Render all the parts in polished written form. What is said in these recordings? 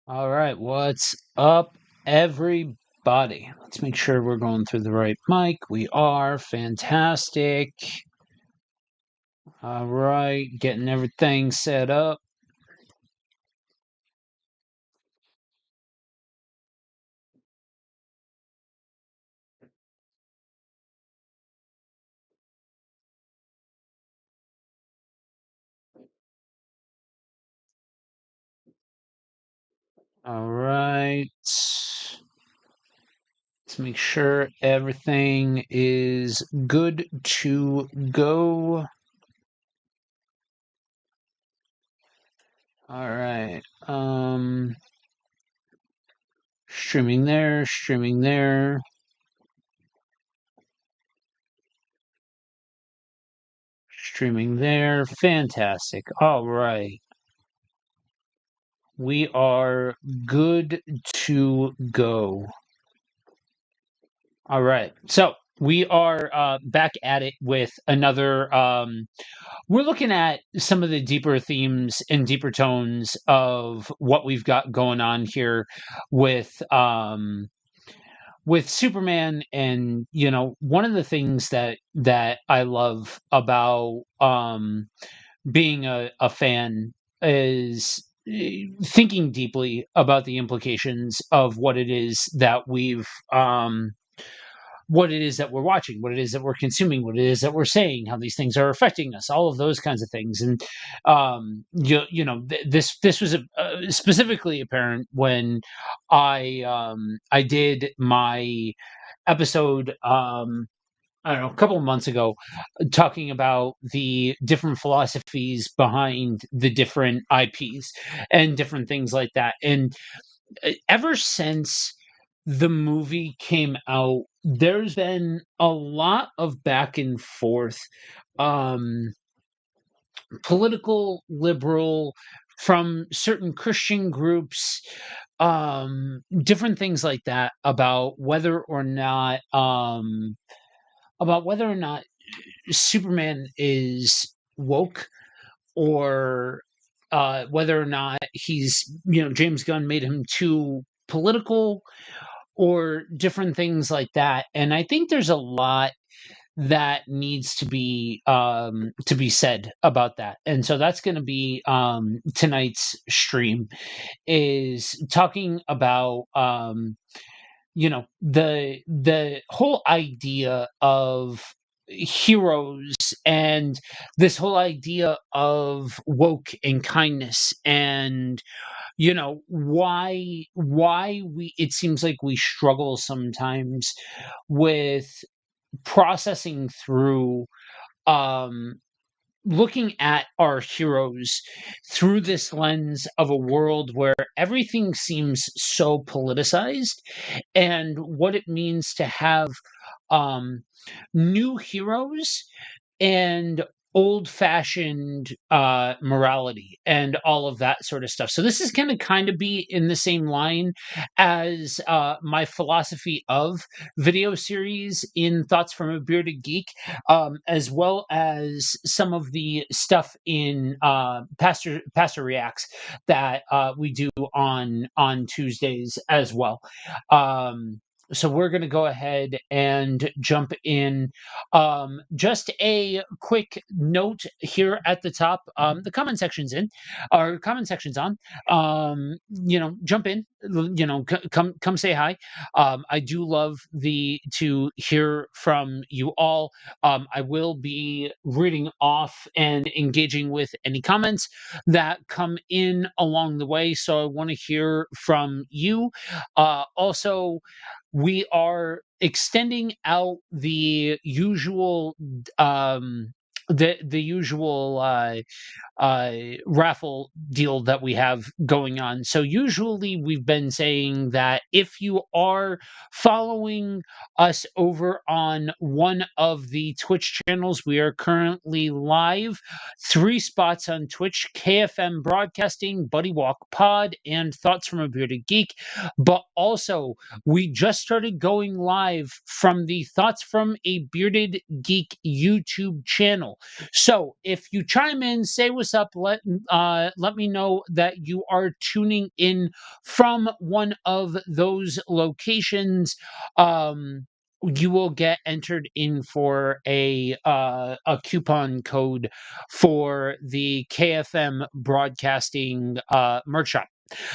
All right, what's up, everybody? Let's make sure we're going through the right mic. We are fantastic. All right, getting everything set up. All right, let's make sure everything is good to go. All right, streaming there, streaming there. Streaming there. Fantastic. All right. We are good to go. All right. So we are back at it with another. We're looking at some of the deeper themes and deeper tones of what we've got going on here with Superman. And one of the things that I love about being a fan is thinking deeply about the implications of what it is that we're watching, what it is that we're consuming, what it is that we're saying, how these things are affecting us, all of those kinds of things. And this was specifically apparent when I did my episode. I don't know, a couple of months ago, talking about the different philosophies behind the different IPs and different things like that. And ever since the movie came out, there's been a lot of back and forth, um, political, liberal, from certain Christian groups, different things like that about whether or not Superman is woke, or whether or not James Gunn made him too political, or different things like that. And I think there's a lot that needs to be said about that. And so that's going to be tonight's stream, is talking about the whole idea of heroes, and this whole idea of woke and kindness, and why we it seems like we struggle sometimes with processing through, um looking at our heroes through this lens of a world where everything seems so politicized, and what it means to have um new heroes and old fashioned morality and all of that sort of stuff. So this is going to kind of be in the same line as my philosophy of video series in Thoughts from a Bearded Geek, as well as some of the stuff in Pastor Reacts that we do on Tuesdays as well. So we're going to go ahead and jump in. Just a quick note here at the top: the comment section's in, our comment section's on. Jump in. Come say hi. I do love to hear from you all. I will be reading off and engaging with any comments that come in along the way. So I want to hear from you. Also, we are extending out the usual raffle deal that we have going on. So usually we've been saying that if you are following us over on one of the Twitch channels, we are currently live 3 spots on Twitch: KFM Broadcasting, Buddy Walk Pod, and Thoughts from a Bearded Geek. But also, we just started going live from the Thoughts from a Bearded Geek YouTube channel. well. So if you chime in, say what's up, let me know that you are tuning in from one of those locations. You will get entered in for a coupon code for the KFM broadcasting merch shop.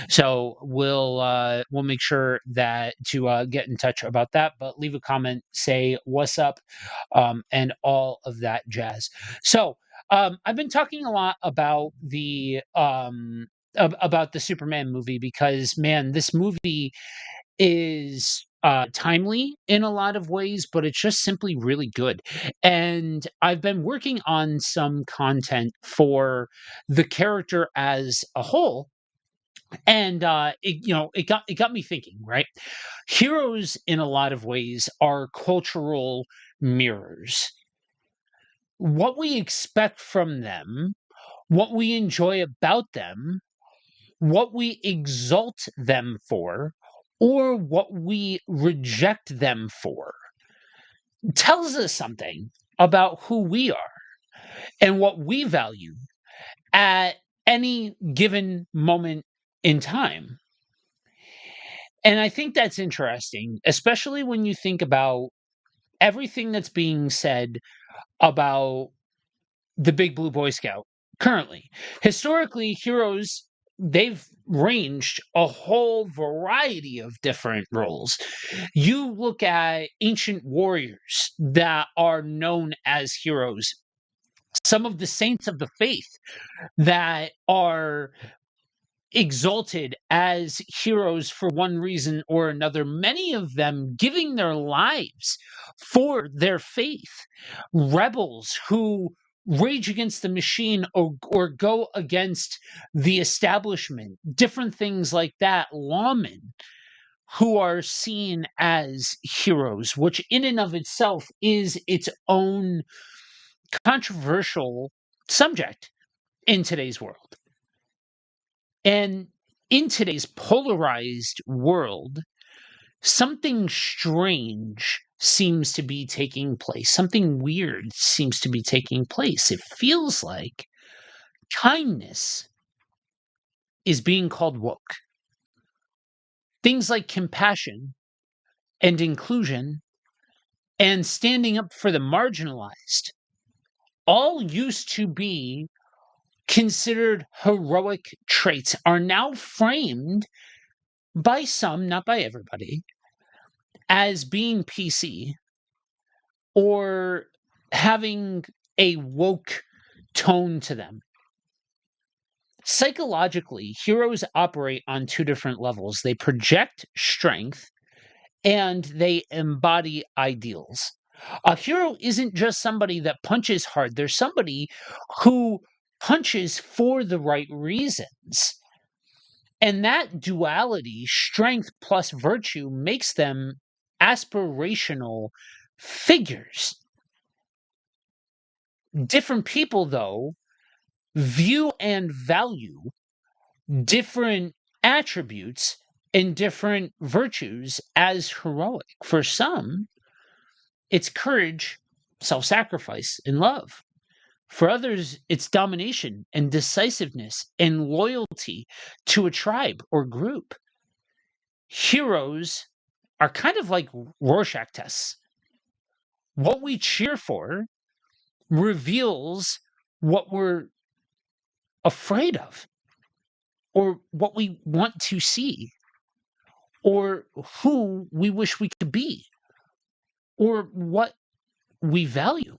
So we'll make sure that to get in touch about that. But leave a comment, say what's up, and all of that jazz. So I've been talking a lot about about the Superman movie because man, this movie is timely in a lot of ways, but it's just simply really good. And I've been working on some content for the character as a whole, and it got me thinking, right? Heroes in a lot of ways are cultural mirrors. What we expect from them, what we enjoy about them, what we exalt them for, or what we reject them for tells us something about who we are and what we value at any given moment in time. And I think that's interesting, especially when you think about everything that's being said about the Big Blue Boy Scout currently. Historically, heroes, they've ranged a whole variety of different roles. You look at ancient warriors that are known as heroes, some of the saints of the faith that are exalted as heroes for one reason or another, many of them giving their lives for their faith. Rebels who rage against the machine or go against the establishment, different things like that. Lawmen who are seen as heroes, which in and of itself is its own controversial subject in today's world. And in today's polarized world, something strange seems to be taking place. Something weird seems to be taking place. It feels like kindness is being called woke. Things like compassion and inclusion and standing up for the marginalized all used to be considered heroic traits, are now framed by some, not by everybody, as being PC or having a woke tone to them. Psychologically, heroes operate on two different levels. They project strength and they embody ideals. A hero isn't just somebody that punches hard, there's somebody who punches for the right reasons. And that duality, strength plus virtue, makes them aspirational figures. Different people, though, view and value different attributes and different virtues as heroic. For some, it's courage, self sacrifice, and love. For others, it's domination and decisiveness and loyalty to a tribe or group. Heroes are kind of like Rorschach tests. What we cheer for reveals what we're afraid of, or what we want to see, or who we wish we could be, or what we value.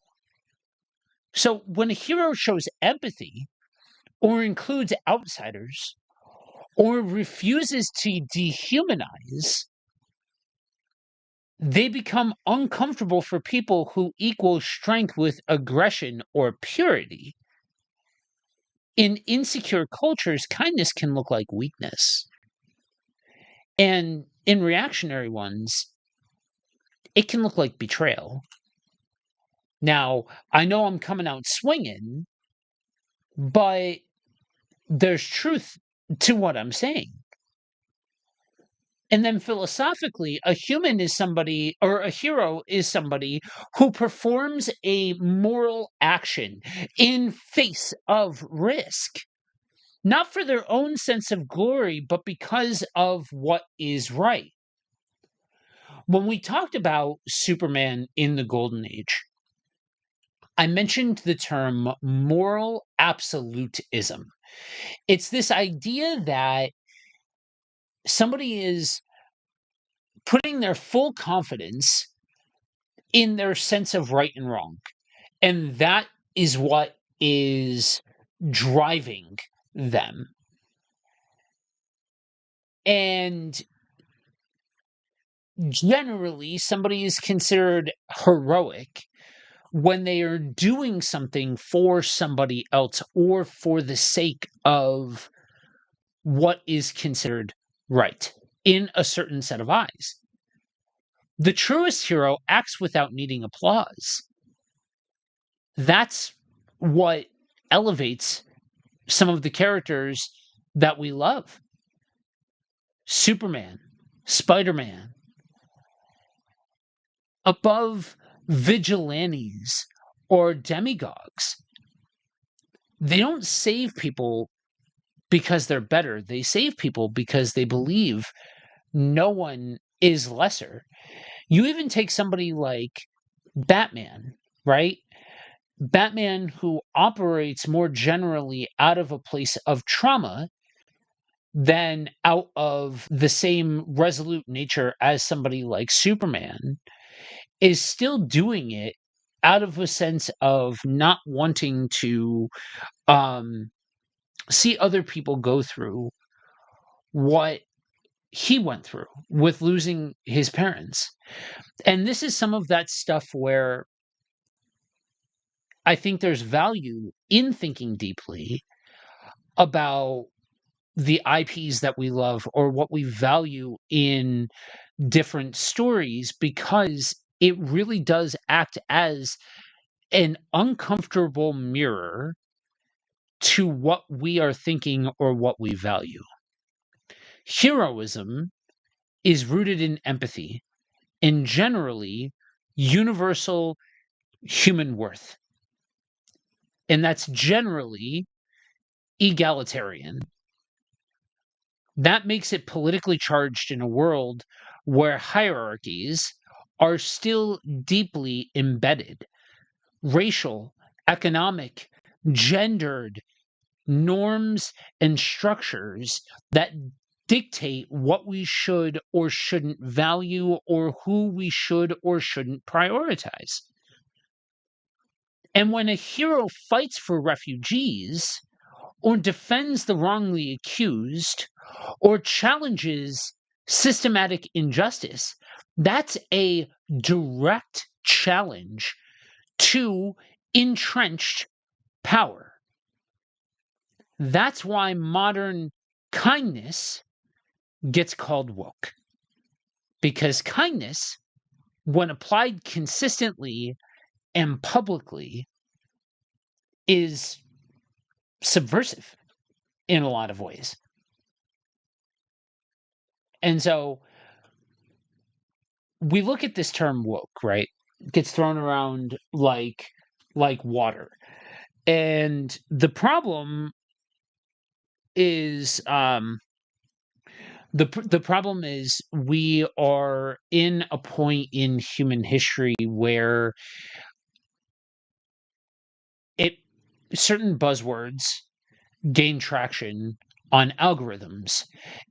So when a hero shows empathy, or includes outsiders, or refuses to dehumanize, they become uncomfortable for people who equal strength with aggression or purity. In insecure cultures, kindness can look like weakness. And in reactionary ones, it can look like betrayal. Now, I know I'm coming out swinging, but there's truth to what I'm saying. And then philosophically, a human is somebody, or a hero is somebody who performs a moral action in face of risk, not for their own sense of glory, but because of what is right. When we talked about Superman in the Golden Age, I mentioned the term moral absolutism. It's this idea that somebody is putting their full confidence in their sense of right and wrong. And that is what is driving them. And generally, somebody is considered heroic when they are doing something for somebody else or for the sake of what is considered right in a certain set of eyes. The truest hero acts without needing applause. That's what elevates some of the characters that we love. Superman, Spider-Man, above vigilantes or demigods. They don't save people because they're better. They save people because they believe no one is lesser. You even take somebody like Batman, right? Batman, who operates more generally out of a place of trauma than out of the same resolute nature as somebody like Superman, is still doing it out of a sense of not wanting to see other people go through what he went through with losing his parents. And this is some of that stuff where I think there's value in thinking deeply about the IPs that we love or what we value in different stories, because it really does act as an uncomfortable mirror to what we are thinking or what we value. Heroism is rooted in empathy and generally universal human worth. And that's generally egalitarian. That makes it politically charged in a world where hierarchies are still deeply embedded. Racial, economic, gendered norms and structures that dictate what we should or shouldn't value or who we should or shouldn't prioritize. And when a hero fights for refugees, or defends the wrongly accused, or challenges systematic injustice, that's a direct challenge to entrenched power. That's why modern kindness gets called woke. Because kindness, when applied consistently and publicly, is subversive in a lot of ways. And so we look at this term woke, right? It gets thrown around like water. And the problem is the problem is we are in a point in human history where it certain buzzwords gain traction on algorithms,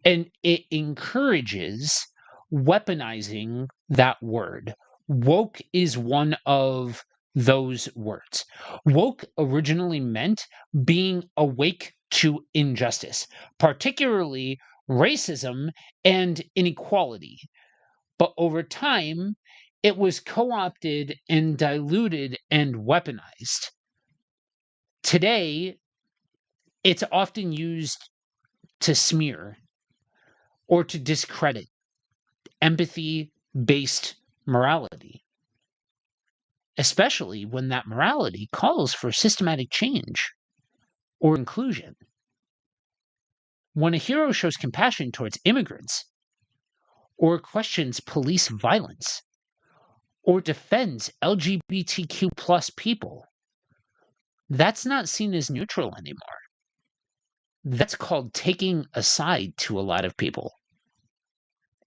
and it encourages weaponizing that word. Woke is one of those words. Woke originally meant being awake to injustice, particularly racism and inequality. But over time, it was co opted and diluted and weaponized. Today, it's often used to smear or to discredit empathy based morality, especially when that morality calls for systematic change or inclusion. When a hero shows compassion towards immigrants or questions police violence or defends LGBTQ plus people, that's not seen as neutral anymore. That's called taking a side to a lot of people.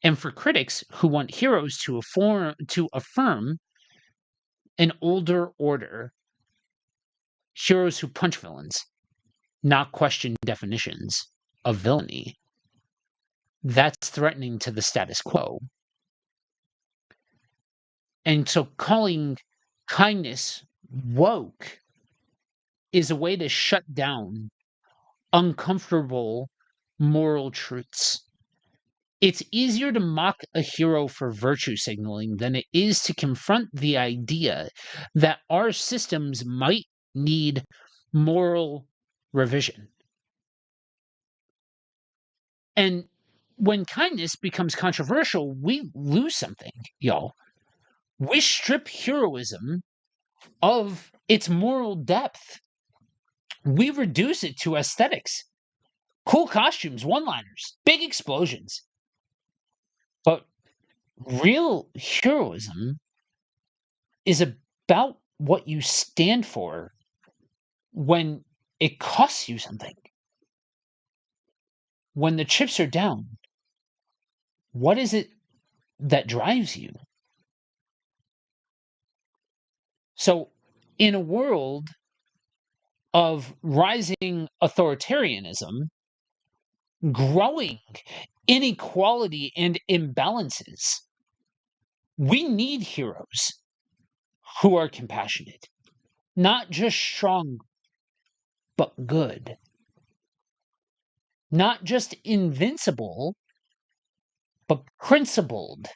And for critics who want heroes to affirm an older order, heroes who punch villains, not question definitions of villainy, that's threatening to the status quo. And so calling kindness woke is a way to shut down uncomfortable moral truths. It's easier to mock a hero for virtue signaling than it is to confront the idea that our systems might need moral revision. And when kindness becomes controversial, we lose something, y'all. We strip heroism of its moral depth. We reduce it to aesthetics, cool costumes, one liners, big explosions. But real heroism is about what you stand for when it costs you something. When the chips are down, what is it that drives you? So, in a world of rising authoritarianism, growing inequality and imbalances, we need heroes who are compassionate, not just strong, but good. Not just invincible, but principled.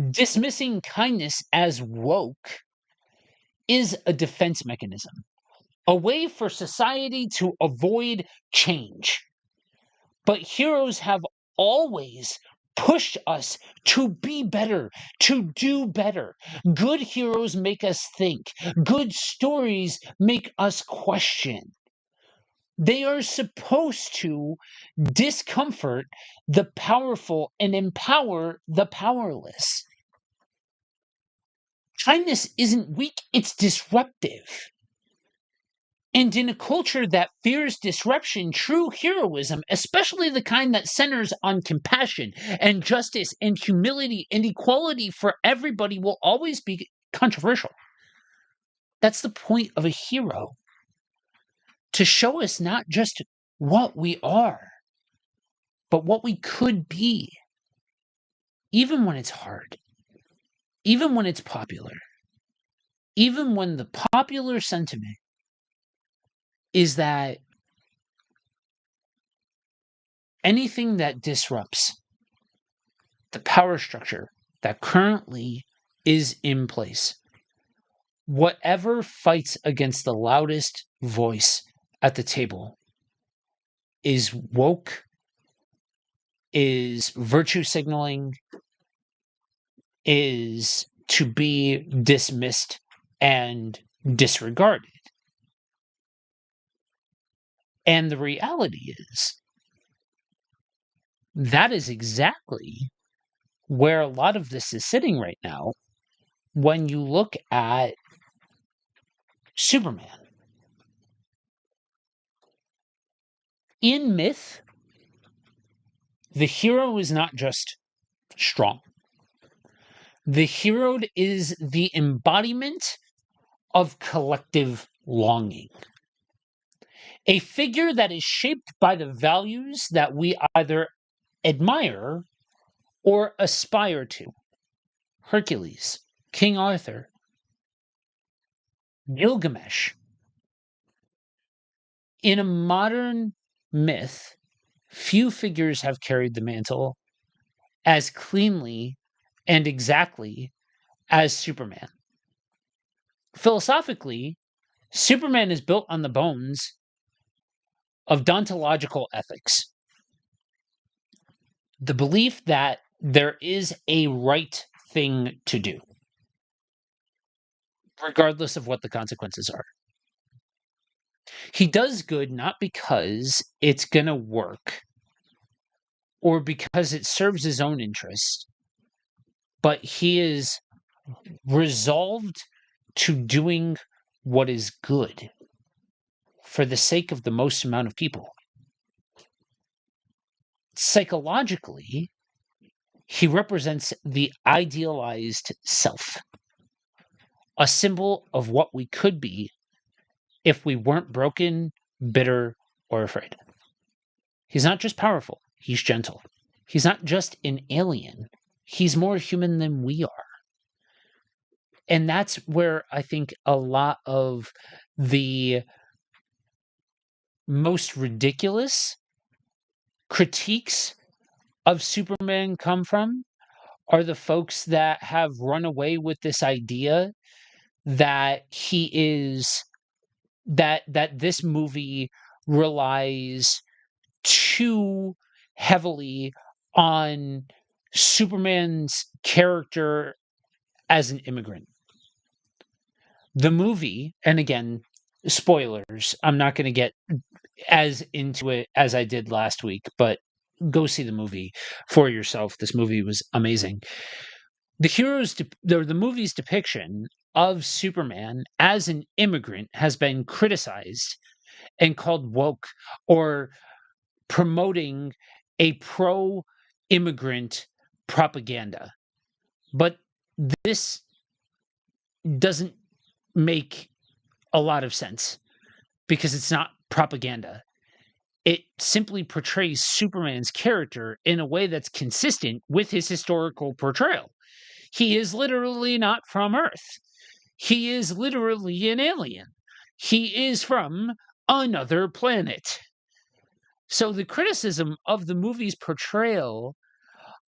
Dismissing kindness as woke is a defense mechanism, a way for society to avoid change. But heroes have always pushed us to be better, to do better. Good heroes make us think, good stories make us question. They are supposed to discomfort the powerful and empower the powerless. Kindness isn't weak, it's disruptive. And in a culture that fears disruption, true heroism, especially the kind that centers on compassion and justice and humility and equality for everybody, will always be controversial. That's the point of a hero, to show us not just what we are, but what we could be, even when it's hard, even when it's popular, even when the popular sentiment is that anything that disrupts the power structure that currently is in place, whatever fights against the loudest voice at the table, is woke, is virtue signaling, is to be dismissed and disregarded. And the reality is, that is exactly where a lot of this is sitting right now when you look at Superman. In myth, the hero is not just strong. The hero is the embodiment of collective longing. A figure that is shaped by the values that we either admire or aspire to. Hercules, King Arthur, Gilgamesh. In a modern myth, few figures have carried the mantle as cleanly and exactly as Superman. Philosophically, Superman is built on the bones of deontological ethics. The belief that there is a right thing to do, regardless of what the consequences are. He does good not because it's going to work, or because it serves his own interest, but he is resolved to doing what is good for the sake of the most amount of people. Psychologically, he represents the idealized self, a symbol of what we could be if we weren't broken, bitter, or afraid. He's not just powerful, he's gentle. He's not just an alien, he's more human than we are. And that's where I think a lot of the most ridiculous critiques of Superman come from, are the folks that have run away with this idea that he is that this movie relies too heavily on Superman's character as an immigrant. The movie, and again, spoilers, I'm not going to get as into it as I did last week, but go see the movie for yourself. This movie was amazing. The movie's depiction of Superman as an immigrant has been criticized and called woke, or promoting a pro-immigrant propaganda. But this doesn't make a lot of sense because it's not propaganda. It simply portrays Superman's character in a way that's consistent with his historical portrayal. He is literally not from Earth. He is literally an alien. He is from another planet. So the criticism of the movie's portrayal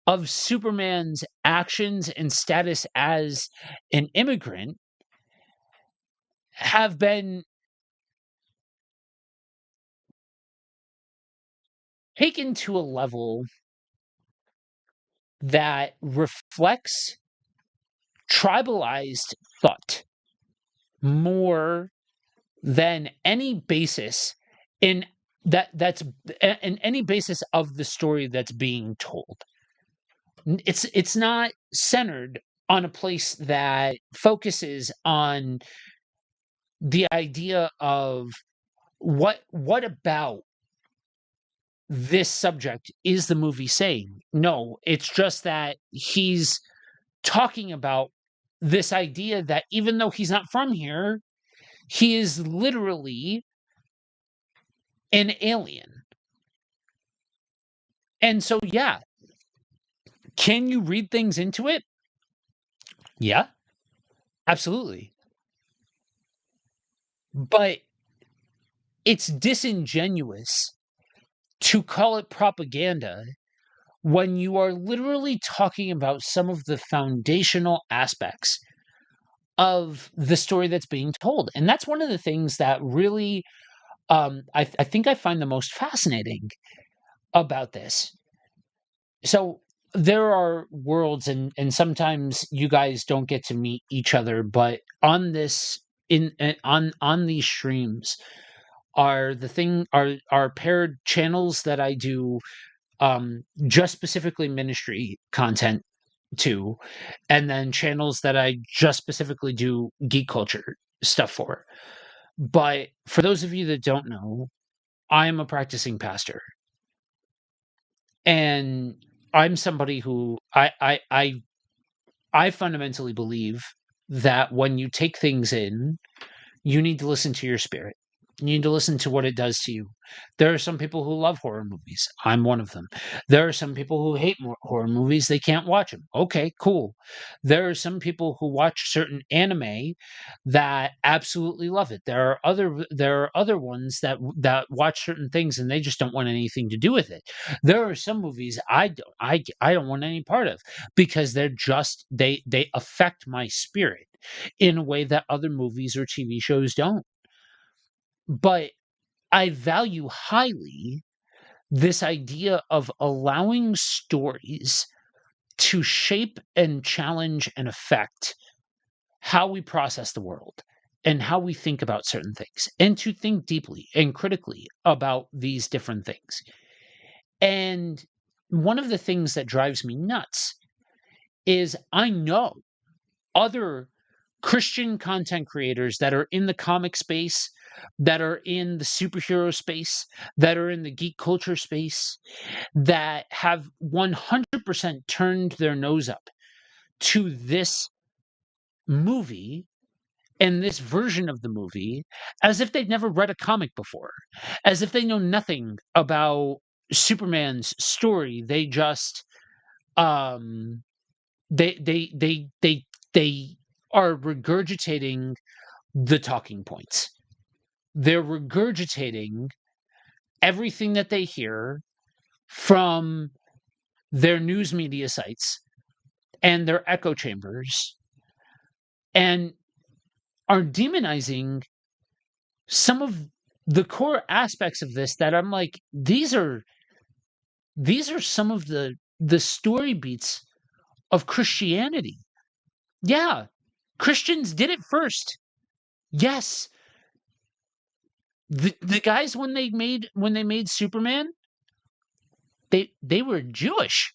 of Superman's actions and status as an immigrant have been taken to a level that reflects tribalized thought more than any basis in that's in any basis of the story that's being told. It's not centered on a place that focuses on the idea of what about this subject is the movie saying. No, it's just that he's talking about this idea that even though he's not from here, he is literally an alien. And so, yeah, can you read things into it? Yeah, absolutely. But it's disingenuous to call it propaganda when you are literally talking about some of the foundational aspects of the story that's being told. And that's one of the things that really I think I find the most fascinating about this. So there are worlds, and sometimes you guys don't get to meet each other, but on this on these streams are paired channels that I do just specifically ministry content to, and then channels that I just specifically do geek culture stuff for. But for those of you that don't know, I am a practicing pastor. And I'm somebody who I fundamentally believe that when you take things in, you need to listen to your spirit. You need to listen to what it does to you. There are some people who love horror movies. I'm one of them. There are some people who hate horror movies. They can't watch them. Okay, cool. There are some people who watch certain anime that absolutely love it. There are other ones that watch certain things and they just don't want anything to do with it. There are some movies I don't want any part of because they affect my spirit in a way that other movies or TV shows don't. But I value highly this idea of allowing stories to shape and challenge and affect how we process the world and how we think about certain things, and to think deeply and critically about these different things. And one of the things that drives me nuts is I know other Christian content creators that are in the comic space, that are in the superhero space, that are in the geek culture space, that have 100% turned their nose up to this movie and this version of the movie as if they've never read a comic before, as if they know nothing about Superman's story. They just um they are regurgitating the talking points. They're regurgitating everything that they hear from their news media sites and their echo chambers and are demonizing some of the core aspects of this that I'm like, these are some of the story beats of Christianity. Yeah, Christians did it first. Yes, the guys when they made Superman, they were Jewish,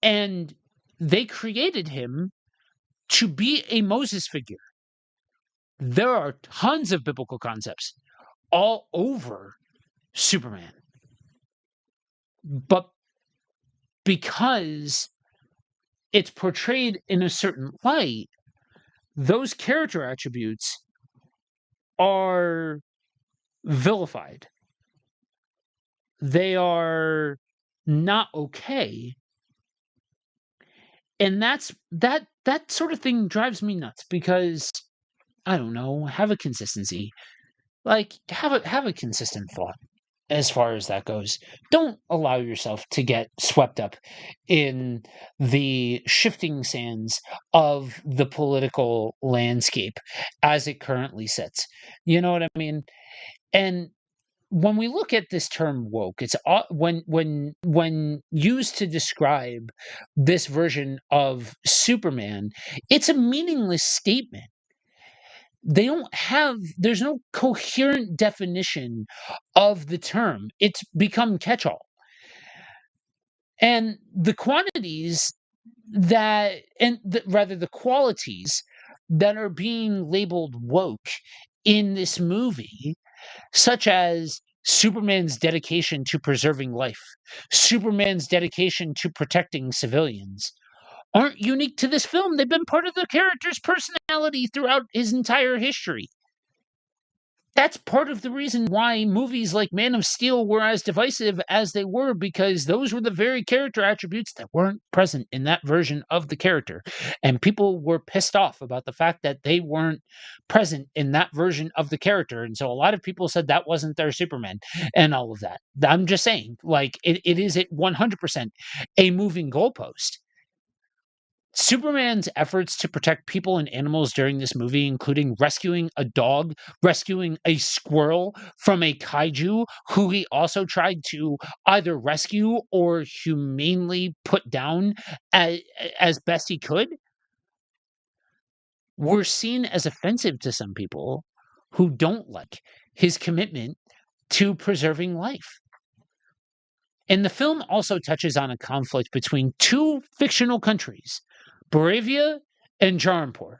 and they created him to be a Moses figure. There are tons of biblical concepts all over Superman, but because it's portrayed in a certain light, those character attributes are vilified. They are not okay. And that sort of thing drives me nuts because I don't know, have a consistency. Like have a consistent thought as far as that goes. Don't allow yourself to get swept up in the shifting sands of the political landscape as it currently sits. You know what I mean? And when we look at this term woke, it's when used to describe this version of Superman, it's a meaningless statement. There's no coherent definition of the term. It's become catch-all. And the quantities rather the qualities that are being labeled woke in this movie, such as Superman's dedication to preserving life, Superman's dedication to protecting civilians, aren't unique to this film. They've been part of the character's personality throughout his entire history. That's part of the reason why movies like Man of Steel were as divisive as they were, because those were the very character attributes that weren't present in that version of the character. And people were pissed off about the fact that they weren't present in that version of the character. And so a lot of people said that wasn't their Superman and all of that. I'm just saying, like, it is at 100% a moving goalpost. Superman's efforts to protect people and animals during this movie, including rescuing a dog, rescuing a squirrel from a kaiju who he also tried to either rescue or humanely put down as best he could, were seen as offensive to some people who don't like his commitment to preserving life. And the film also touches on a conflict between two fictional countries, Boravia and Jaranpur,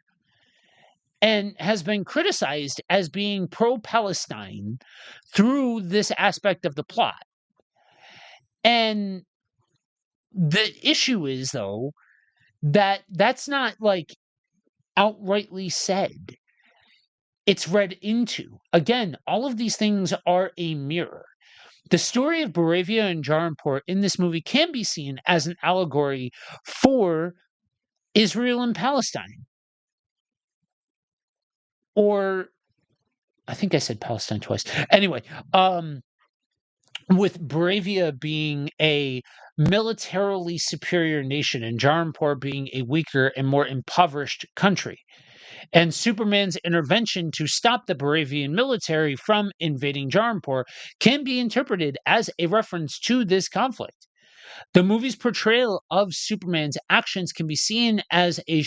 and has been criticized as being pro-Palestine through this aspect of the plot. And the issue is, though, that that's not like outrightly said. It's read into. Again, all of these things are a mirror. The story of Boravia and Jaranpur in this movie can be seen as an allegory for Israel and Palestine. Or I think I said Palestine twice. Anyway, with Boravia being a militarily superior nation and Jaranpur being a weaker and more impoverished country. And Superman's intervention to stop the Boravian military from invading Jaranpur can be interpreted as a reference to this conflict. The movie's portrayal of Superman's actions can be seen as a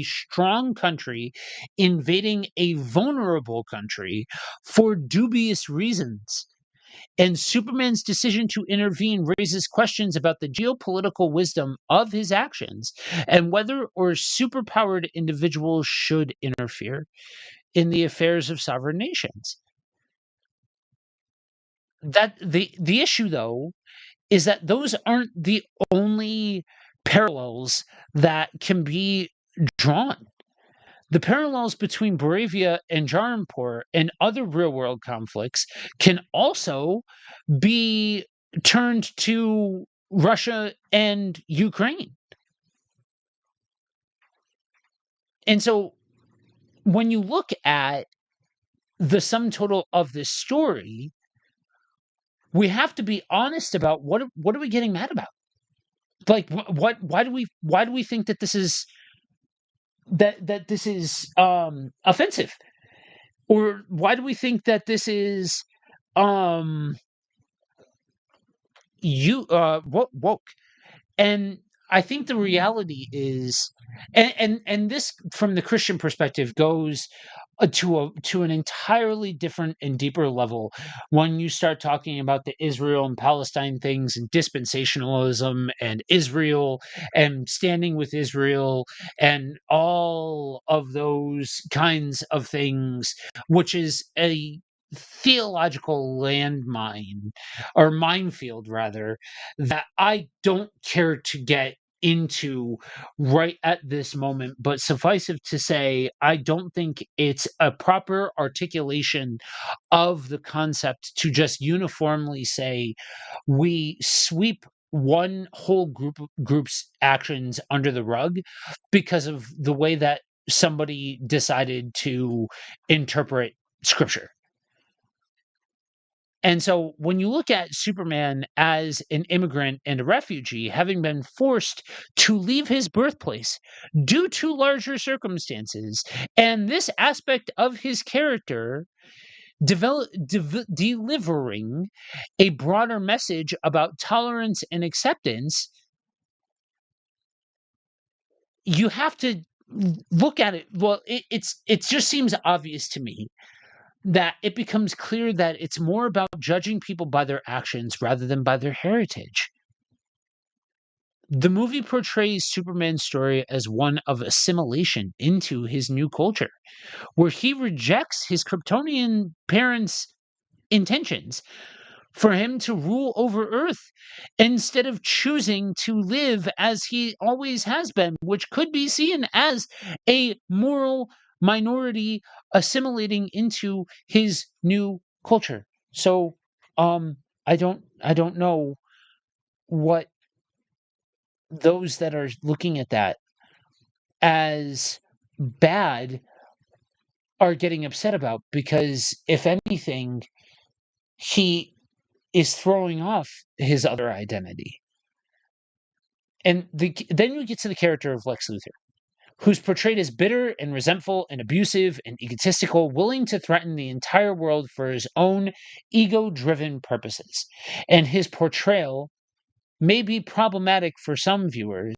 strong country invading a vulnerable country for dubious reasons. And Superman's decision to intervene raises questions about the geopolitical wisdom of his actions and whether or superpowered individuals should interfere in the affairs of sovereign nations. That the issue though is that those aren't the only parallels that can be drawn. The parallels between Boravia and Jarampur and other real world conflicts can also be turned to Russia and Ukraine. And so when you look at the sum total of this story, we have to be honest about what are we getting mad about? Like what why do we think that this is offensive? Or why do we think that this is um woke? And I think the reality is, and this from the Christian perspective goes to an entirely different and deeper level when you start talking about the Israel and Palestine things and dispensationalism and Israel and standing with Israel and all of those kinds of things, which is a theological landmine or minefield rather that I don't care to get into right at this moment, but suffice it to say, I don't think it's a proper articulation of the concept to just uniformly say we sweep one whole group's actions under the rug because of the way that somebody decided to interpret scripture. And so when you look at Superman as an immigrant and a refugee, having been forced to leave his birthplace due to larger circumstances, and this aspect of his character delivering a broader message about tolerance and acceptance, you have to look at it. Well, it just seems obvious to me that it becomes clear that it's more about judging people by their actions rather than by their heritage. The movie portrays Superman's story as one of assimilation into his new culture, where he rejects his Kryptonian parents' intentions for him to rule over Earth instead of choosing to live as he always has been, which could be seen as a moral minority assimilating into his new culture. So I don't know what those that are looking at that as bad are getting upset about, because if anything, he is throwing off his other identity. And then you get to the character of Lex Luthor, who's portrayed as bitter and resentful and abusive and egotistical, willing to threaten the entire world for his own ego driven purposes. And his portrayal may be problematic for some viewers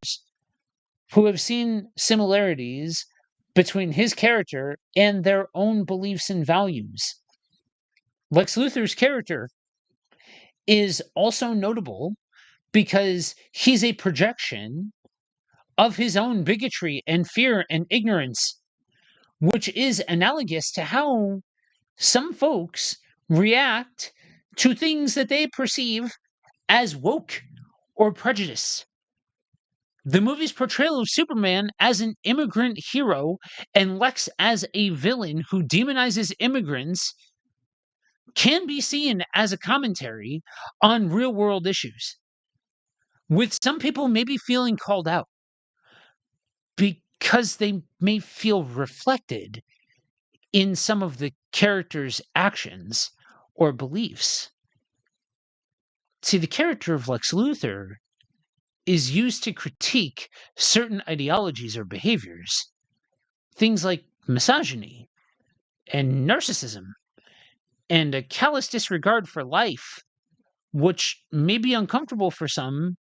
who have seen similarities between his character and their own beliefs and values. Lex Luthor's character is also notable because he's a projection of his own bigotry and fear and ignorance, which is analogous to how some folks react to things that they perceive as woke or prejudice. The movie's portrayal of Superman as an immigrant hero and Lex as a villain who demonizes immigrants can be seen as a commentary on real world issues, with some people maybe feeling called out because they may feel reflected in some of the character's actions or beliefs. See, the character of Lex Luthor is used to critique certain ideologies or behaviors, things like misogyny and narcissism and a callous disregard for life, which may be uncomfortable for some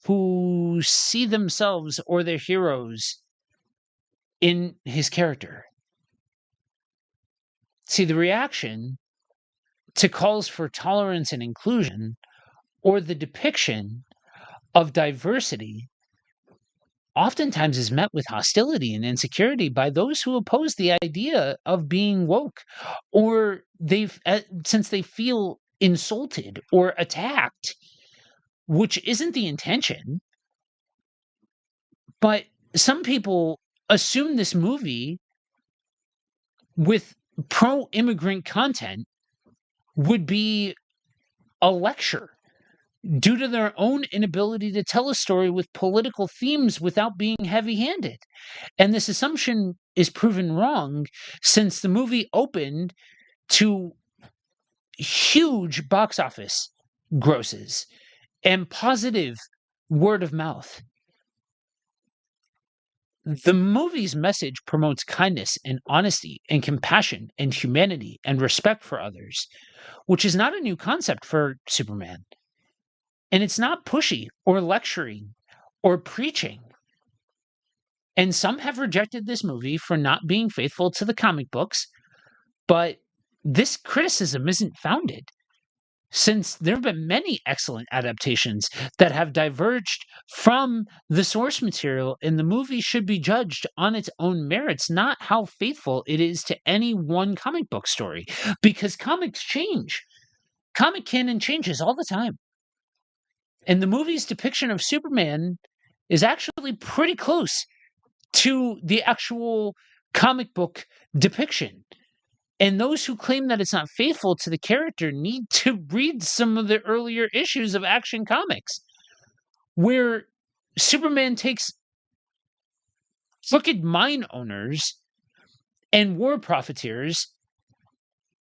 who see themselves or their heroes in his character. See, the reaction to calls for tolerance and inclusion or the depiction of diversity oftentimes is met with hostility and insecurity by those who oppose the idea of being woke, or since they feel insulted or attacked, which isn't the intention. But some people assume this movie with pro-immigrant content would be a lecture due to their own inability to tell a story with political themes without being heavy-handed. And this assumption is proven wrong since the movie opened to huge box office grosses and positive word of mouth. The movie's message promotes kindness and honesty and compassion and humanity and respect for others, which is not a new concept for Superman. And it's not pushy or lecturing or preaching. And some have rejected this movie for not being faithful to the comic books, but this criticism isn't founded, since there have been many excellent adaptations that have diverged from the source material, and the movie should be judged on its own merits, not how faithful it is to any one comic book story, because comics change. Comic canon changes all the time. And the movie's depiction of Superman is actually pretty close to the actual comic book depiction. And those who claim that it's not faithful to the character need to read some of the earlier issues of Action Comics, where Superman takes crooked mine owners and war profiteers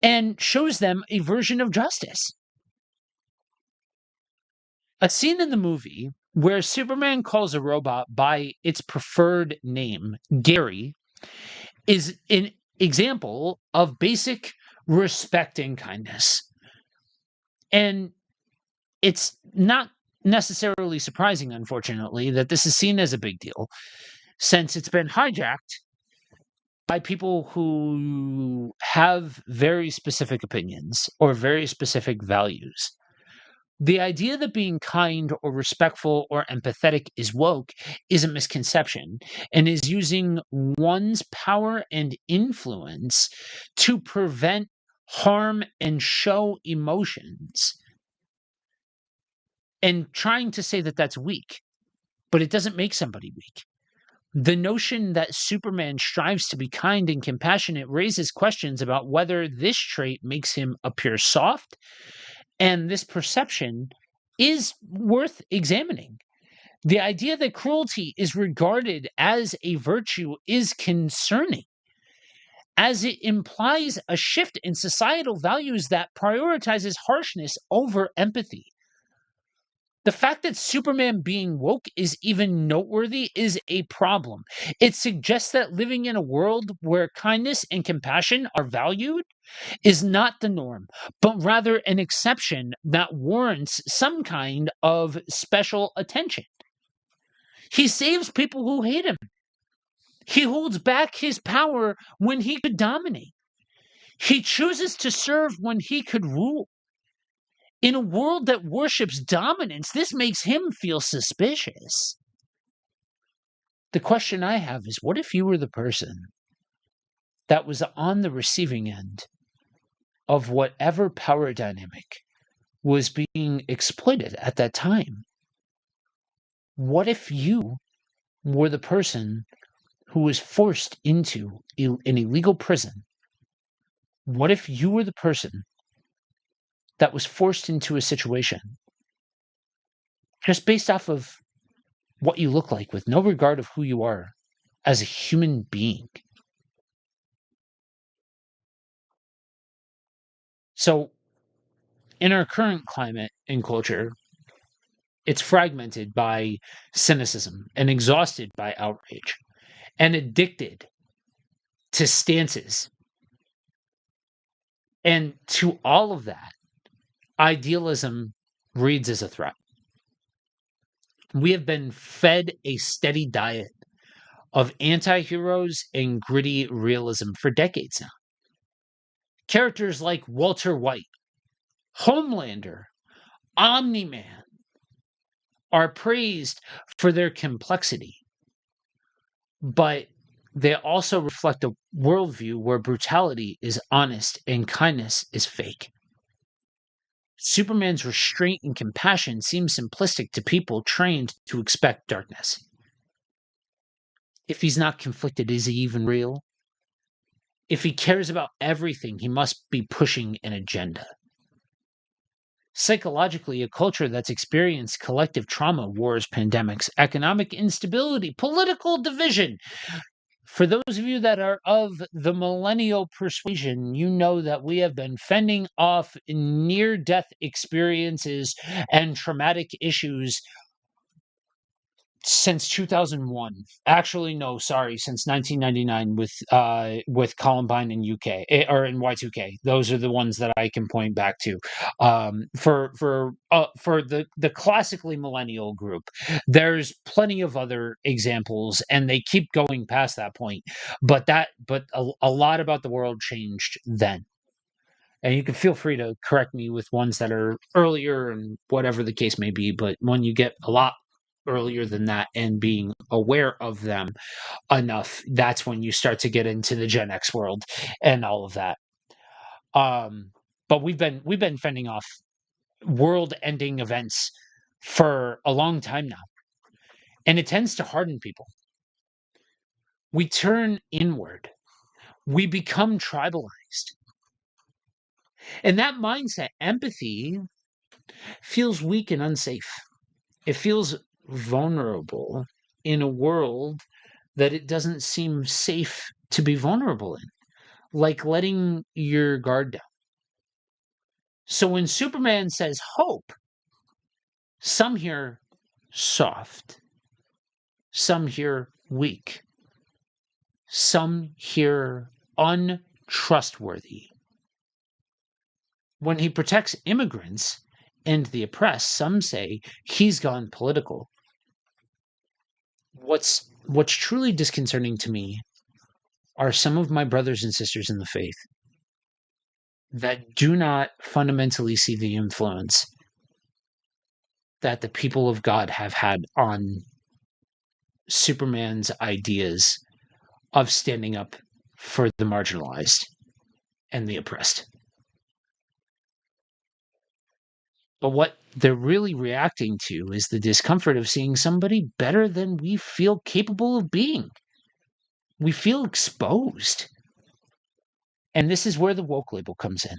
and shows them a version of justice. A scene in the movie where Superman calls a robot by its preferred name, Gary, is an example of basic respect and kindness. And it's not necessarily surprising, unfortunately, that this is seen as a big deal, since it's been hijacked by people who have very specific opinions or very specific values. The idea that being kind or respectful or empathetic is woke is a misconception and is using one's power and influence to prevent harm and show emotions, and trying to say that that's weak, but it doesn't make somebody weak. The notion that Superman strives to be kind and compassionate raises questions about whether this trait makes him appear soft, and this perception is worth examining. The idea that cruelty is regarded as a virtue is concerning, as it implies a shift in societal values that prioritizes harshness over empathy. The fact that Superman being woke is even noteworthy is a problem. It suggests that living in a world where kindness and compassion are valued is not the norm, but rather an exception that warrants some kind of special attention. He saves people who hate him. He holds back his power when he could dominate. He chooses to serve when he could rule. In a world that worships dominance, this makes him feel suspicious. The question I have is, what if you were the person that was on the receiving end of whatever power dynamic was being exploited at that time? What if you were the person who was forced into an illegal prison? What if you were the person that was forced into a situation just based off of what you look like, with no regard of who you are as a human being? So, in our current climate and culture, it's fragmented by cynicism and exhausted by outrage and addicted to stances. And to all of that, idealism reads as a threat. We have been fed a steady diet of anti-heroes and gritty realism for decades now. Characters like Walter White Homelander, Omni-Man are praised for their complexity, but they also reflect a worldview where brutality is honest and kindness is fake. Superman's restraint and compassion seem simplistic to people trained to expect darkness. If he's not conflicted, is he even real? If he cares about everything, he must be pushing an agenda. Psychologically, a culture that's experienced collective trauma, wars, pandemics, economic instability, political division. For those of you that are of the millennial persuasion, you know that we have been fending off near death experiences and traumatic issues since 2001. Actually, no, sorry, since 1999 with Columbine in UK or in Y2K. Those are the ones that I can point back to. For the classically millennial group, there's plenty of other examples, and they keep going past that point. But a lot about the world changed then. And you can feel free to correct me with ones that are earlier and whatever the case may be. But when you get a lot earlier than that and being aware of them enough, that's when you start to get into the Gen X world and all of that. But we've been fending off world-ending events for a long time now, and it tends to harden people. We turn inward. We become tribalized. And that mindset, empathy, feels weak and unsafe. It feels vulnerable in a world that it doesn't seem safe to be vulnerable in, like letting your guard down. So when Superman says hope, some hear soft, some hear weak, some hear untrustworthy. When he protects immigrants and the oppressed, some say he's gone political. What's truly disconcerting to me are some of my brothers and sisters in the faith that do not fundamentally see the influence that the people of God have had on Superman's ideas of standing up for the marginalized and the oppressed. But what they're really reacting to is the discomfort of seeing somebody better than we feel capable of being. We feel exposed. And this is where the woke label comes in.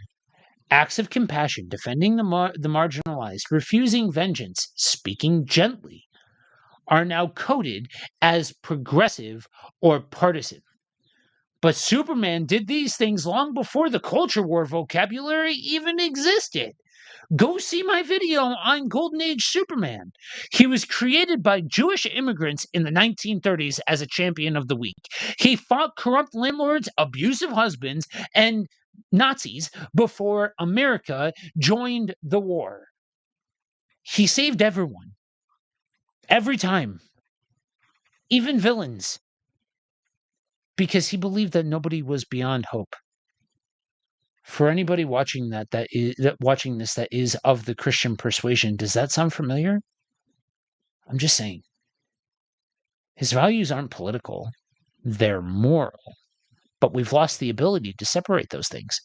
Acts of compassion, defending the marginalized, refusing vengeance, speaking gently, are now coded as progressive or partisan. But Superman did these things long before the culture war vocabulary even existed. Go see my video on Golden Age Superman. He was created by Jewish immigrants in the 1930s as a champion of the weak. He fought corrupt landlords, abusive husbands, and Nazis before America joined the war. He saved everyone. Every time. Even villains. Because he believed that nobody was beyond hope. For anybody watching that is of the Christian persuasion, does that sound familiar? I'm just saying. His values aren't political, they're moral, but we've lost the ability to separate those things.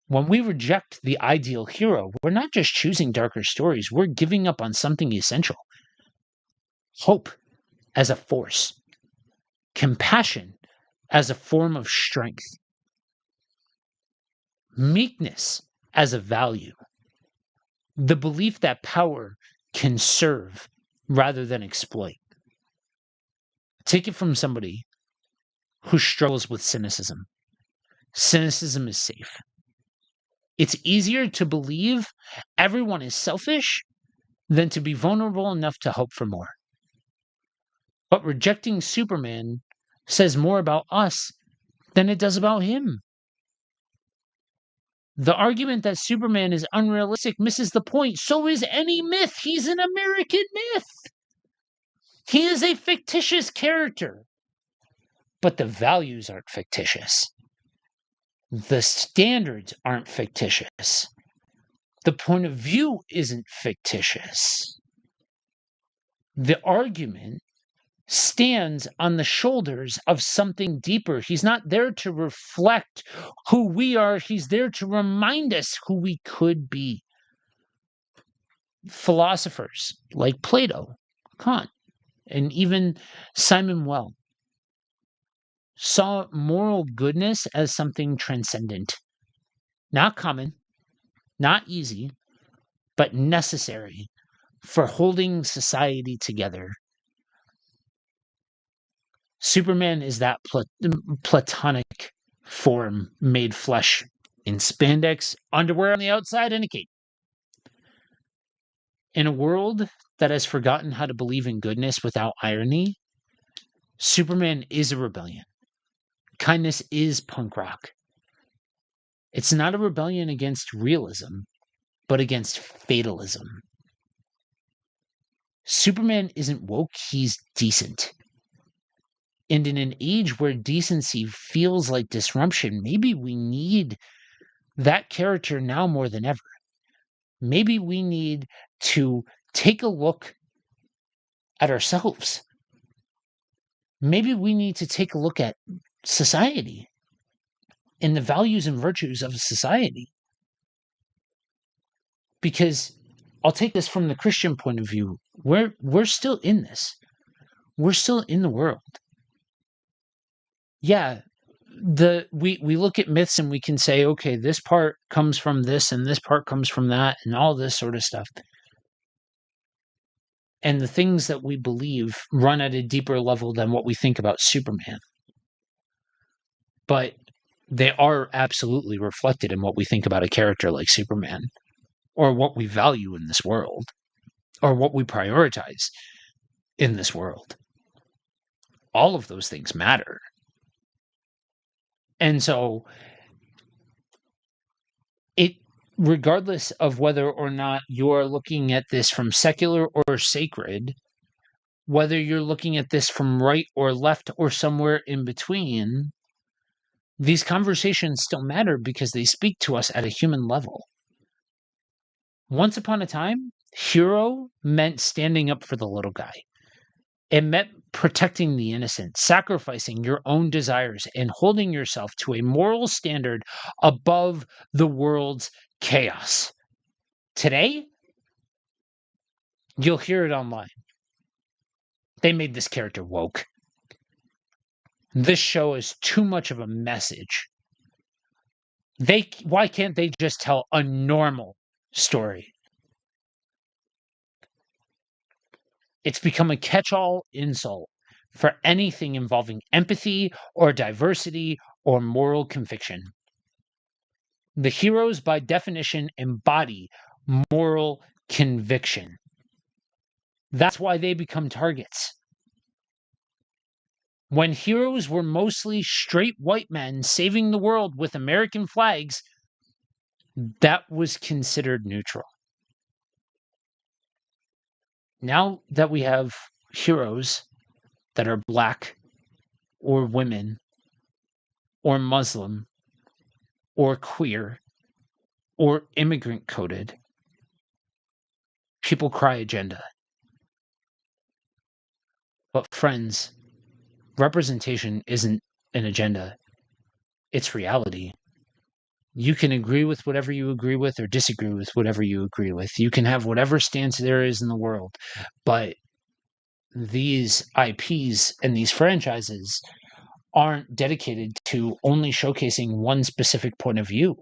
When we reject the ideal hero, we're not just choosing darker stories, we're giving up on something essential. Hope as a force, compassion as a form of strength, meekness as a value, the belief that power can serve rather than exploit. Take it from somebody who struggles with cynicism. Cynicism is safe. It's easier to believe everyone is selfish than to be vulnerable enough to hope for more. But rejecting Superman says more about us than it does about him. The argument that Superman is unrealistic misses the point. So is any myth. He's an American myth. He is a fictitious character. But the values aren't fictitious. The standards aren't fictitious. The point of view isn't fictitious. The argument stands on the shoulders of something deeper. He's not there to reflect who we are, he's there to remind us who we could be. Philosophers like Plato, Kant, and even Simon Weil saw moral goodness as something transcendent, not common, not easy, but necessary for holding society together. Superman is that platonic form made flesh in spandex, underwear on the outside, and a cape. In a world that has forgotten how to believe in goodness without irony, Superman is a rebellion. Kindness is punk rock. It's not a rebellion against realism, but against fatalism. Superman isn't woke, he's decent. And in an age where decency feels like disruption, maybe we need that character now more than ever. Maybe we need to take a look at ourselves. Maybe we need to take a look at society and the values and virtues of society. Because I'll take this from the Christian point of view. We're still in this. We're still in the world. Yeah, we look at myths and we can say, okay, this part comes from this and this part comes from that and all this sort of stuff. And the things that we believe run at a deeper level than what we think about Superman. But they are absolutely reflected in what we think about a character like Superman, or what we value in this world, or what we prioritize in this world. All of those things matter. And so regardless of whether or not you're looking at this from secular or sacred, whether you're looking at this from right or left or somewhere in between, these conversations still matter because they speak to us at a human level. Once upon a time, hero meant standing up for the little guy. It meant protecting the innocent, sacrificing your own desires, and holding yourself to a moral standard above the world's chaos. Today, you'll hear it online. They made this character woke. This show is too much of a message. Why can't they just tell a normal story? It's become a catch-all insult for anything involving empathy or diversity or moral conviction. The heroes, by definition, embody moral conviction. That's why they become targets. When heroes were mostly straight white men saving the world with American flags, that was considered neutral. Now that we have heroes that are black or women or Muslim or queer or immigrant coded, people cry agenda. But friends, representation isn't an agenda. It's reality. You can agree with whatever you agree with or disagree with whatever you agree with. You can have whatever stance there is in the world. But these IPs and these franchises aren't dedicated to only showcasing one specific point of view.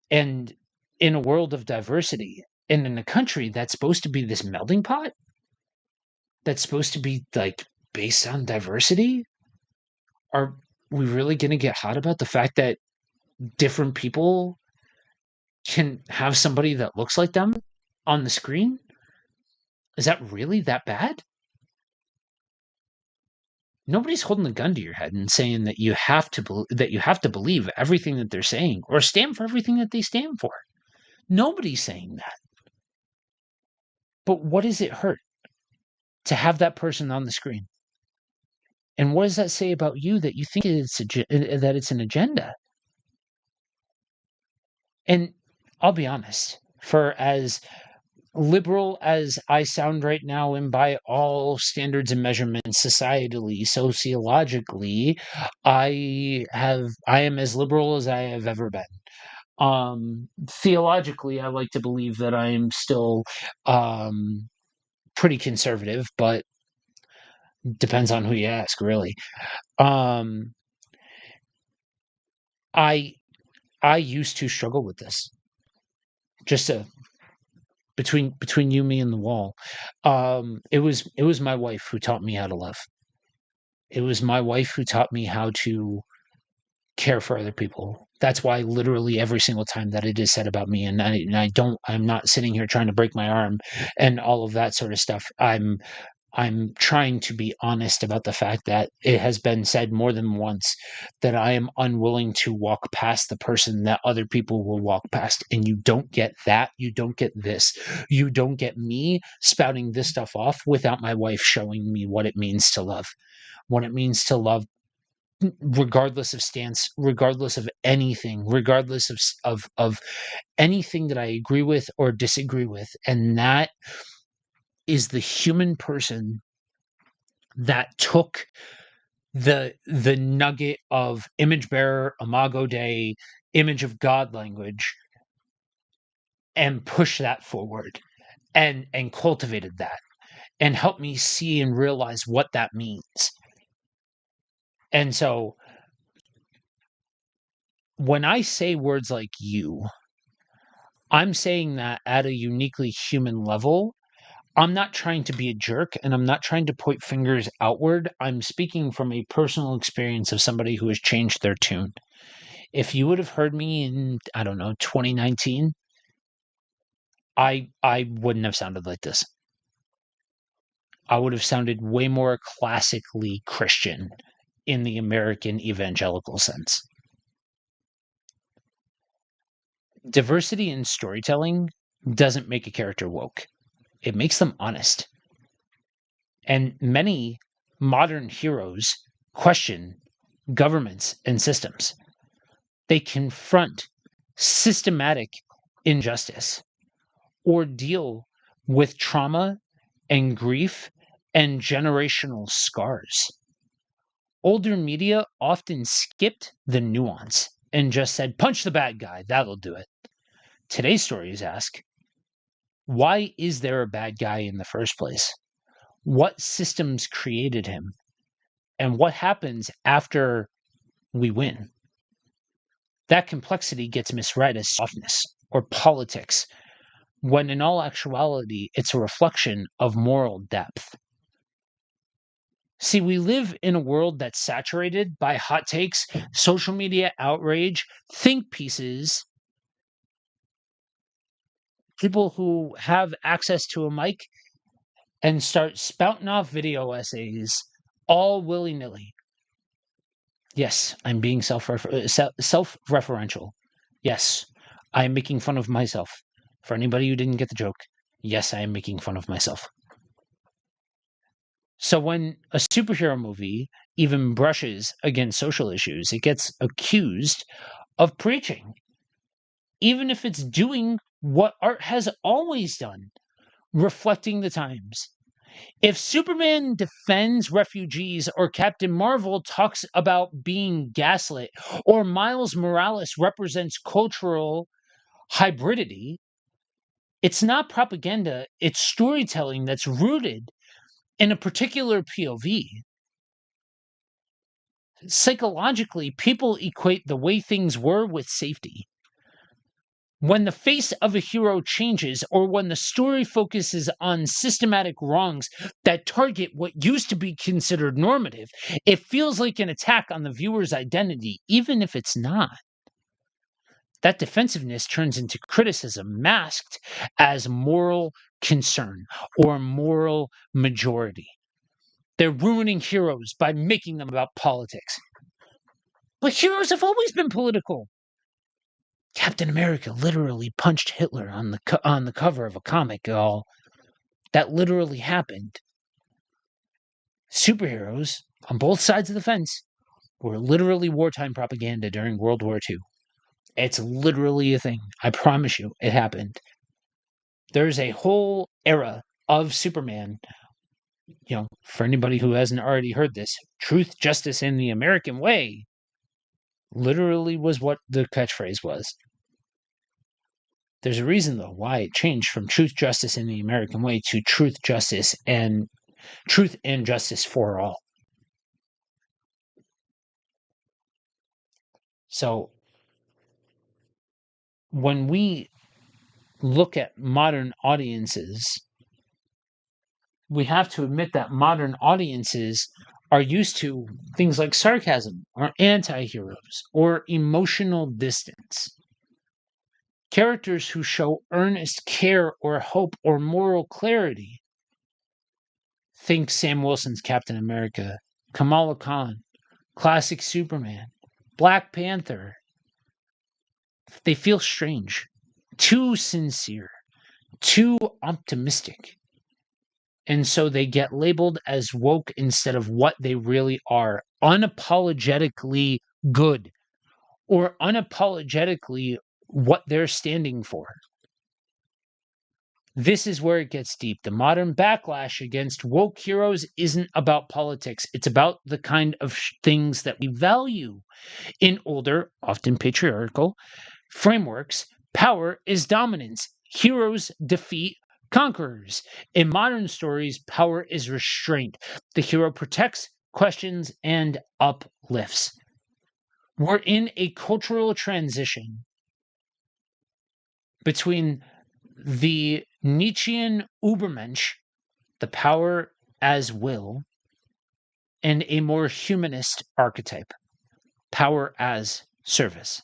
And in a world of diversity, and in a country that's supposed to be this melting pot, that's supposed to be like based on diversity, are we really going to get hot about the fact that different people can have somebody that looks like them on the screen? Is that really that bad? Nobody's holding a gun to your head and saying that you have to believe everything that they're saying or stand for everything that they stand for. Nobody's saying that. But what does it hurt to have that person on the screen? And what does that say about you that you think that it's an agenda? And I'll be honest, for as liberal as I sound right now, and by all standards and measurements, societally, sociologically, I am as liberal as I have ever been. Theologically, I like to believe that I am still um pretty conservative, but depends on who you ask, really. Um I I used to struggle with this. Just to between you, me, and the wall. It was my wife who taught me how to love. It was my wife who taught me how to care for other people. That's why literally every single time that it is said about me, I'm not sitting here trying to break my arm and all of that sort of stuff. I'm trying to be honest about the fact that it has been said more than once that I am unwilling to walk past the person that other people will walk past. And you don't get that. You don't get this. You don't get me spouting this stuff off without my wife showing me what it means to love. What it means to love, regardless of stance, regardless of anything, regardless of anything that I agree with or disagree with. And that is the human person that took the nugget of image bearer, imago Dei, image of God language, and pushed that forward and cultivated that and helped me see and realize what that means. And so when I say words like you, I'm saying that at a uniquely human level. I'm not trying to be a jerk and I'm not trying to point fingers outward. I'm speaking from a personal experience of somebody who has changed their tune. If you would have heard me in, I don't know, 2019, I wouldn't have sounded like this. I would have sounded way more classically Christian in the American evangelical sense. Diversity in storytelling doesn't make a character woke. It makes them honest. And many modern heroes question governments and systems. They confront systematic injustice or deal with trauma and grief and generational scars. Older media often skipped the nuance and just said, punch the bad guy, that'll do it. Today's stories ask, why is there a bad guy in the first place? What systems created him? And what happens after we win? That complexity gets misread as softness or politics, when in all actuality, it's a reflection of moral depth. See, we live in a world that's saturated by hot takes, social media outrage, think pieces, people who have access to a mic and start spouting off video essays all willy nilly. Yes, I'm being self-referential. Yes, I'm making fun of myself. For anybody who didn't get the joke, yes, I am making fun of myself. So when a superhero movie even brushes against social issues, it gets accused of preaching, even if it's doing what art has always done, reflecting the times. If Superman defends refugees, or Captain Marvel talks about being gaslit, or Miles Morales represents cultural hybridity, it's not propaganda, it's storytelling that's rooted in a particular POV. Psychologically, people equate the way things were with safety. When the face of a hero changes, or when the story focuses on systematic wrongs that target what used to be considered normative, it feels like an attack on the viewer's identity, even if it's not. That defensiveness turns into criticism masked as moral concern or moral majority. They're ruining heroes by making them about politics. But heroes have always been political. Captain America literally punched Hitler on the cover of a comic, y'all. That literally happened. Superheroes on both sides of the fence were literally wartime propaganda during World War II. It's literally a thing. I promise you, it happened. There's a whole era of Superman. For anybody who hasn't already heard this, truth, justice, and the American way literally was what the catchphrase was. There's a reason, though, why it changed from truth, justice, and the American way to truth, and justice for all. So when we look at modern audiences, we have to admit that modern audiences are used to things like sarcasm or anti-heroes or emotional distance. Characters who show earnest care or hope or moral clarity. Think Sam Wilson's Captain America, Kamala Khan, classic Superman, Black Panther. They feel strange, too sincere, too optimistic. And so they get labeled as woke instead of what they really are, unapologetically good, or unapologetically what they're standing for. This is where it gets deep. The modern backlash against woke heroes isn't about politics. It's about the kind of things that we value. In older, often patriarchal frameworks, power is dominance. Heroes defeat conquerors. In modern stories, power is restraint. The hero protects, questions, and uplifts. We're in a cultural transition between the Nietzschean Übermensch, the power as will, and a more humanist archetype, power as service.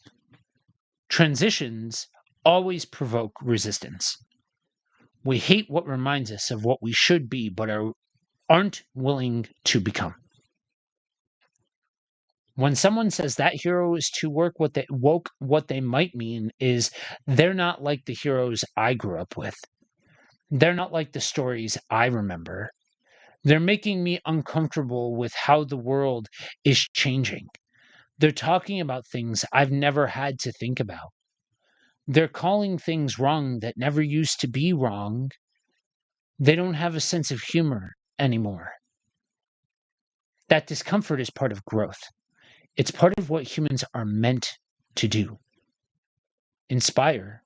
Transitions always provoke resistance. We hate what reminds us of what we should be, but aren't willing to become. When someone says that hero is too woke, what they might mean is they're not like the heroes I grew up with. They're not like the stories I remember. They're making me uncomfortable with how the world is changing. They're talking about things I've never had to think about. They're calling things wrong that never used to be wrong. They don't have a sense of humor anymore. That discomfort is part of growth. It's part of what humans are meant to do. Inspire,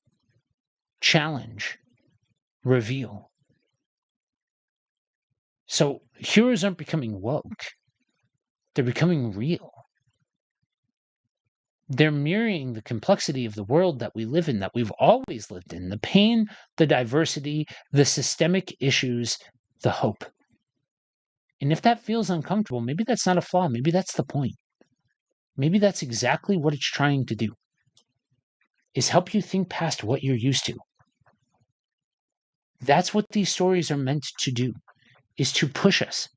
challenge, reveal. So heroes aren't becoming woke. They're becoming real. They're mirroring the complexity of the world that we live in, that we've always lived in, the pain, the diversity, the systemic issues, the hope. And if that feels uncomfortable, maybe that's not a flaw. Maybe that's the point. Maybe that's exactly what it's trying to do, is help you think past what you're used to. That's what these stories are meant to do, is to push us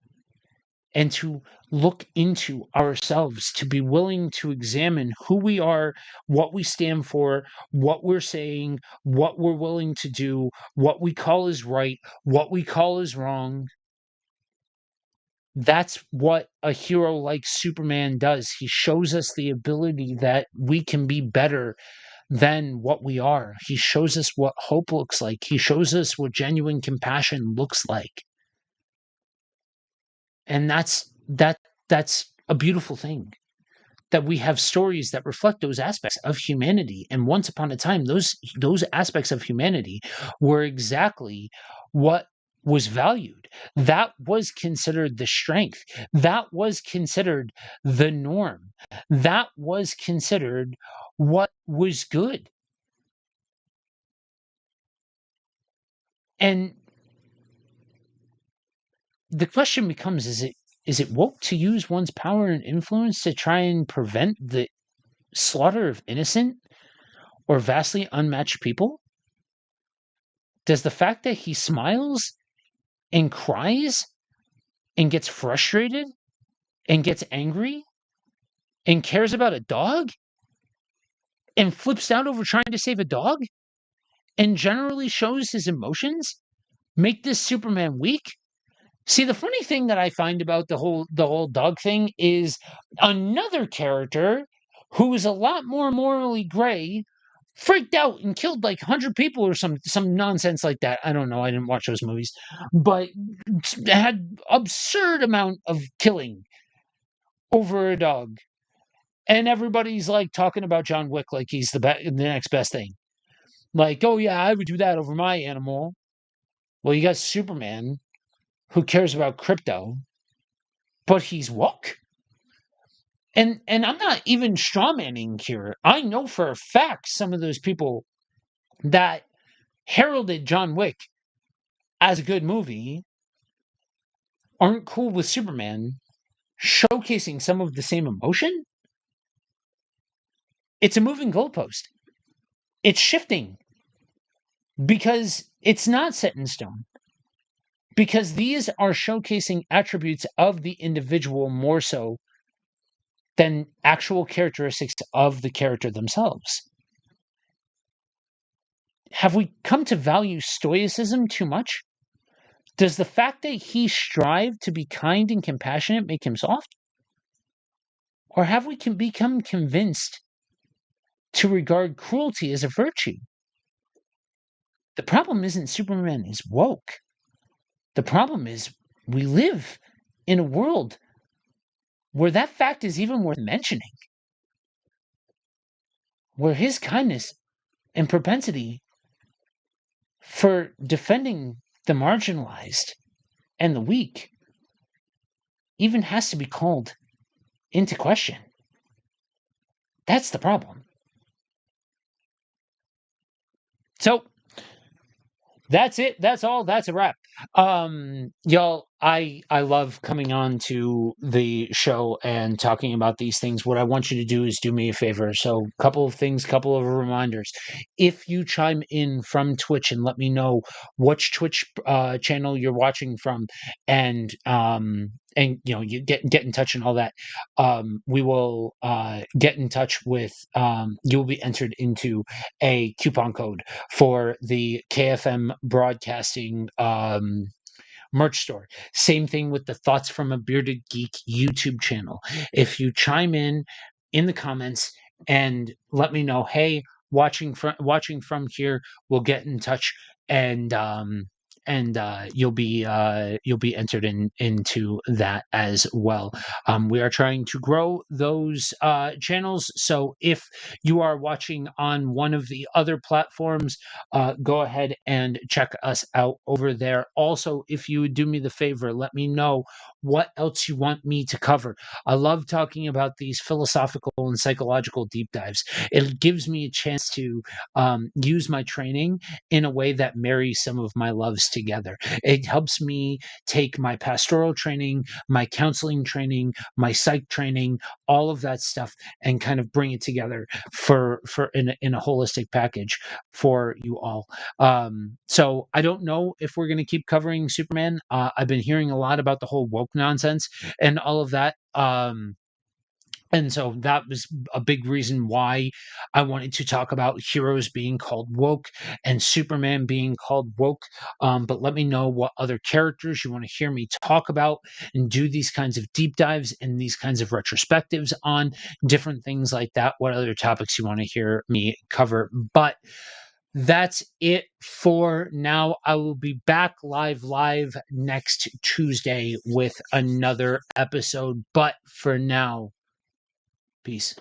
and to look into ourselves, to be willing to examine who we are, what we stand for, what we're saying, what we're willing to do, what we call is right, what we call is wrong. That's what a hero like Superman does. He shows us the ability that we can be better than what we are. He shows us what hope looks like. He shows us what genuine compassion looks like. And that's a beautiful thing, that we have stories that reflect those aspects of humanity. And once upon a time, those aspects of humanity were exactly what was valued. That was considered the strength. That was considered the norm. That was considered what was good. And the question becomes, is it woke to use one's power and influence to try and prevent the slaughter of innocent or vastly unmatched people? Does the fact that he smiles and cries and gets frustrated and gets angry and cares about a dog and flips out over trying to save a dog and generally shows his emotions make this Superman weak? See, the funny thing that I find about the whole dog thing is another character who is a lot more morally gray, freaked out and killed like 100 people or some nonsense like that. I don't know. I didn't watch those movies, but had absurd amount of killing over a dog. And everybody's like talking about John Wick like he's the next best thing. Like, oh yeah, I would do that over my animal. Well, you got Superman who cares about crypto, but he's woke. And I'm not even strawmanning here. I know for a fact some of those people that heralded John Wick as a good movie aren't cool with Superman showcasing some of the same emotion. It's a moving goalpost. It's shifting because it's not set in stone. Because these are showcasing attributes of the individual more so than actual characteristics of the character themselves. Have we come to value stoicism too much? Does the fact that he strived to be kind and compassionate make him soft? Or have we become convinced to regard cruelty as a virtue? The problem isn't Superman is woke. The problem is we live in a world where that fact is even worth mentioning, where his kindness and propensity for defending the marginalized and the weak even has to be called into question. That's the problem. So that's it. That's all. That's a wrap. Y'all, I love coming on to the show and talking about these things. What I want you to do is do me a favor. So, couple of things, couple of reminders. If you chime in from Twitch and let me know which Twitch channel you're watching from, and you know, you get in touch and all that, we will get in touch with you'll be entered into a coupon code for the KFM Broadcasting merch store. Same thing with the Thoughts from a Bearded Geek YouTube channel. If you chime in the comments and let me know, hey, watching from here, we'll get in touch and you'll be entered into that as well. We are trying to grow those channels, so if you are watching on one of the other platforms, go ahead and check us out over there. Also, if you would do me the favor, let me know what else you want me to cover. I love talking about these philosophical and psychological deep dives. It gives me a chance to use my training in a way that marries some of my loves together. It helps me take my pastoral training, my counseling training, my psych training, all of that stuff, and kind of bring it together for in a holistic package for you all. So I don't know if we're going to keep covering Superman. I've been hearing a lot about the whole woke nonsense and all of that. And so that was a big reason why I wanted to talk about heroes being called woke and Superman being called woke. But let me know what other characters you want to hear me talk about and do these kinds of deep dives and these kinds of retrospectives on different things like that. What other topics you want to hear me cover. But that's it for now. I will be back live next Tuesday with another episode. But for now, peace.